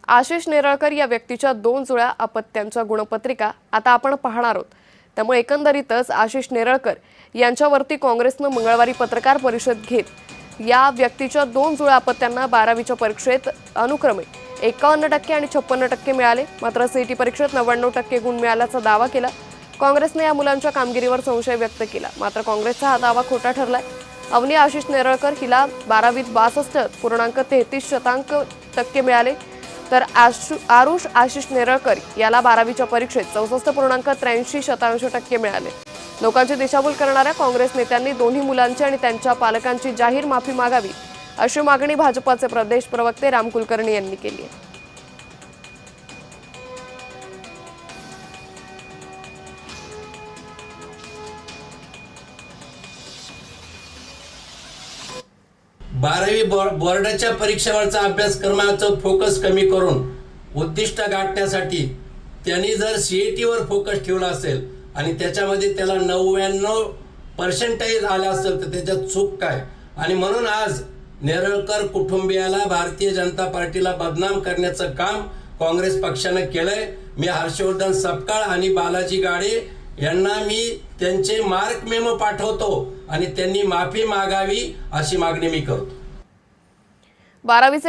आशिष नेरळकर या व्यक्तीच्या 2 जुळ्या अपत्यांच्या गुणपत्रिका आता आपण पाहणार आहोत। त्यामुळे एकंदरीतच आशिष नेरळकर यांच्यावरती काँग्रेसनं मंगळवारी पत्रकार परिषद घेत या व्यक्तीच्या 2 जुळ्या अपत्यांना 12वीच्या परीक्षेत अनुक्रमे 51% आणि 56% मिळाले। मात्र सीईटी परीक्षेत 99% गुण मिळाल्याचा दावा केला। काँग्रेसने या मुलांच्या कामगिरीवर संशय व्यक्त केला। मात्र काँग्रेसचा हा दावा खोटा ठरलाय। अवनी आशिष नेरळकर हिला 12वीत 62.63% मिळाले, तर आरुष आशिष नेरळकर याला 12वीच्या परीक्षेत 64.83% मिळाले। लोकांची दिशाभूल करणाऱ्या काँग्रेस नेत्यांनी दोन्ही मुलांची आणि त्यांच्या पालकांची जाहीर माफी मागावी, अशी मागणी भाजपाचे प्रदेश प्रवक्ते राम कुलकर्णी यांनी केली आहे। 12वी बोर्डाच्या परीक्षेवरचा अभ्यासक्रमाचा फोकस कमी करून उद्दिष्ट गाठण्यासाठी त्यांनी जर सीईटीवर फोकस ठेवला असेल आणि त्याच्यामध्ये त्याला 99% आला असेल तर त्याच्यात चूक काय? आणि म्हणून आज नेरळकर कुटुंबियाला भारतीय जनता पार्टीला बदनाम करण्याचं काम काँग्रेस पक्षाने केलंय। मी हर्षवर्धन सपकाळ आणि बालाजी गाडे यांना मी त्यांचे मार्क मेमो पाठवतो आणि त्यांनी माफी मागावी अशी मागणी मी करतो। 12वीचे